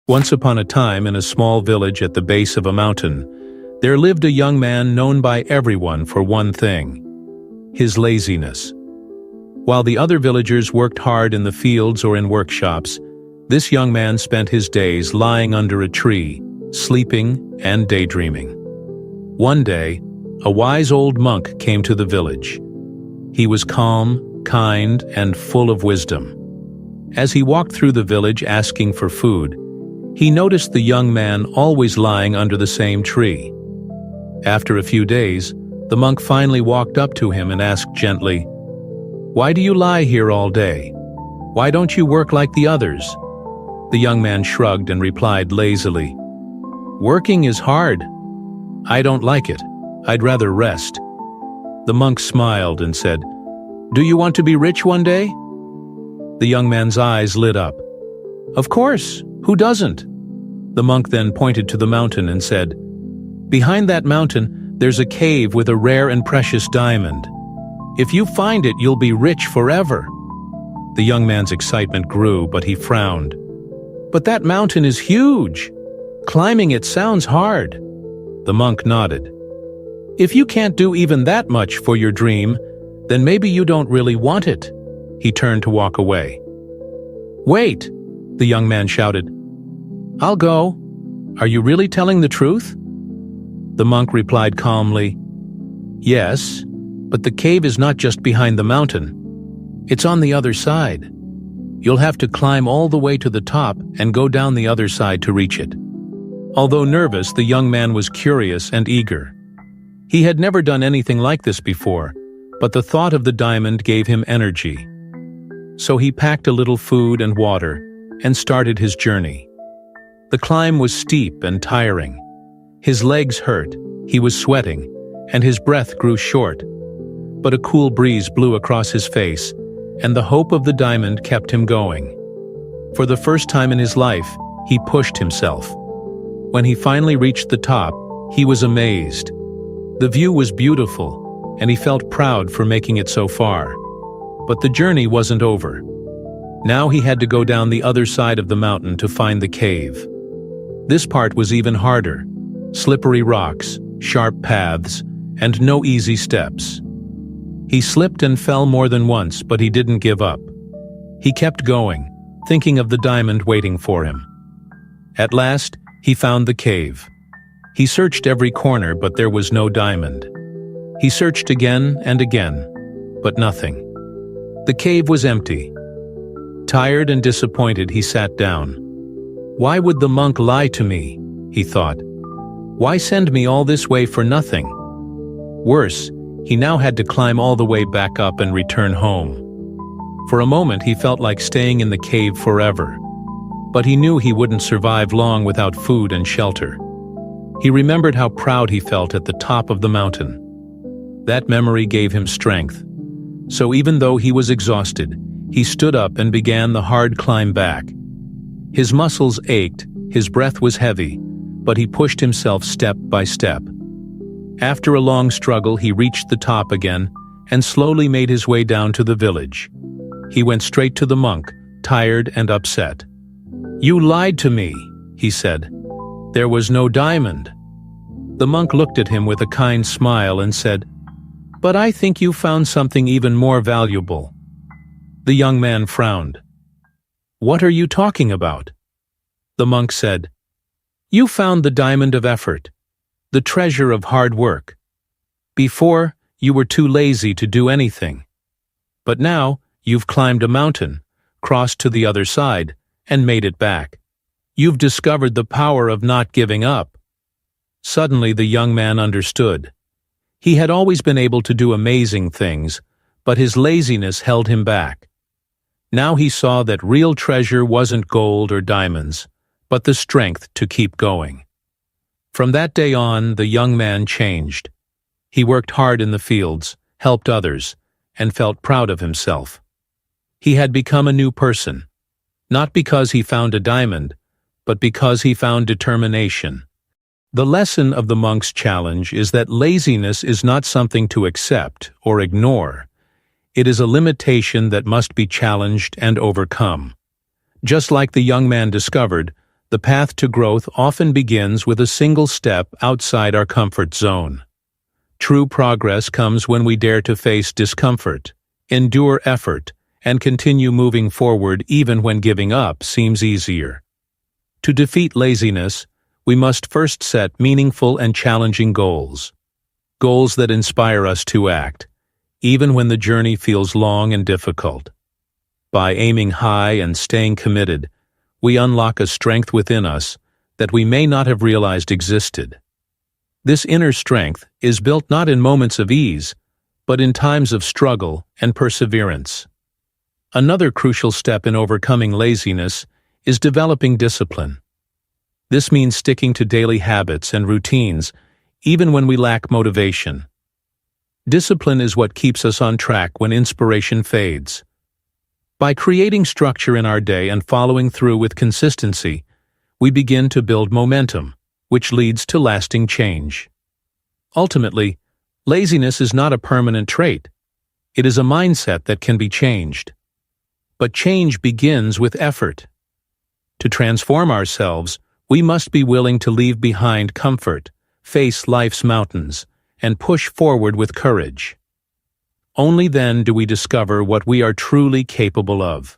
Once upon a time, in a small village at the base of a mountain, there lived a young man known by everyone for one thing: his laziness. While the other villagers worked hard in the fields or in workshops, this young man spent his days lying under a tree, sleeping and daydreaming. One day, a wise old monk came to the village. He was calm, kind, and full of wisdom. As he walked through the village asking for food, he noticed the young man always lying under the same tree. After a few days, the monk finally walked up to him and asked gently, "Why do you lie here all day? Why don't you work like the others?" The young man shrugged and replied lazily, "Working is hard. I don't like it. I'd rather rest." The monk smiled and said, "Do you want to be rich one day?" The young man's eyes lit up. "Of course, who doesn't?" The monk then pointed to the mountain and said, "Behind that mountain, there's a cave with a rare and precious diamond. If you find it, you'll be rich forever." The young man's excitement grew, but he frowned. "But that mountain is huge. Climbing it sounds hard." The monk nodded. "If you can't do even that much for your dream, then maybe you don't really want it." He turned to walk away. "Wait!" the young man shouted. "I'll go. Are you really telling the truth?" The monk replied calmly, "Yes, but the cave is not just behind the mountain. It's on the other side. You'll have to climb all the way to the top and go down the other side to reach it." Although nervous, the young man was curious and eager. He had never done anything like this before, but the thought of the diamond gave him energy. So he packed a little food and water and started his journey. The climb was steep and tiring. His legs hurt, he was sweating, and his breath grew short. But a cool breeze blew across his face, and the hope of the diamond kept him going. For the first time in his life, he pushed himself. When he finally reached the top, he was amazed. The view was beautiful, and he felt proud for making it so far. But the journey wasn't over. Now he had to go down the other side of the mountain to find the cave. This part was even harder: slippery rocks, sharp paths, and no easy steps. He slipped and fell more than once, but he didn't give up. He kept going, thinking of the diamond waiting for him. At last, he found the cave. He searched every corner, but there was no diamond. He searched again and again, but nothing. The cave was empty. Tired and disappointed, he sat down. "Why would the monk lie to me?" he thought. "Why send me all this way for nothing?" Worse, he now had to climb all the way back up and return home. For a moment he felt like staying in the cave forever, but he knew he wouldn't survive long without food and shelter. He remembered how proud he felt at the top of the mountain. That memory gave him strength. So even though he was exhausted, he stood up and began the hard climb back. His muscles ached, his breath was heavy, but he pushed himself step by step. After a long struggle, he reached the top again and slowly made his way down to the village. He went straight to the monk, tired and upset. "You lied to me," he said. "There was no diamond." The monk looked at him with a kind smile and said, "But I think you found something even more valuable." The young man frowned. "What are you talking about?" The monk said, "You found the diamond of effort, the treasure of hard work. Before, you were too lazy to do anything. But now, you've climbed a mountain, crossed to the other side, and made it back. You've discovered the power of not giving up." Suddenly the young man understood. He had always been able to do amazing things, but his laziness held him back. Now he saw that real treasure wasn't gold or diamonds, but the strength to keep going. From that day on, the young man changed. He worked hard in the fields, helped others, and felt proud of himself. He had become a new person, not because he found a diamond, but because he found determination. The lesson of the monk's challenge is that laziness is not something to accept or ignore. It is a limitation that must be challenged and overcome. Just like the young man discovered, the path to growth often begins with a single step outside our comfort zone. True progress comes when we dare to face discomfort, endure effort, and continue moving forward even when giving up seems easier. To defeat laziness, we must first set meaningful and challenging goals. Goals that inspire us to act, even when the journey feels long and difficult. By aiming high and staying committed, we unlock a strength within us that we may not have realized existed. This inner strength is built not in moments of ease, but in times of struggle and perseverance. Another crucial step in overcoming laziness is developing discipline. This means sticking to daily habits and routines, even when we lack motivation. Discipline is what keeps us on track when inspiration fades. By creating structure in our day and following through with consistency, we begin to build momentum, which leads to lasting change. Ultimately, laziness is not a permanent trait. It is a mindset that can be changed. But change begins with effort. To transform ourselves, we must be willing to leave behind comfort, face life's mountains, and push forward with courage. Only then do we discover what we are truly capable of.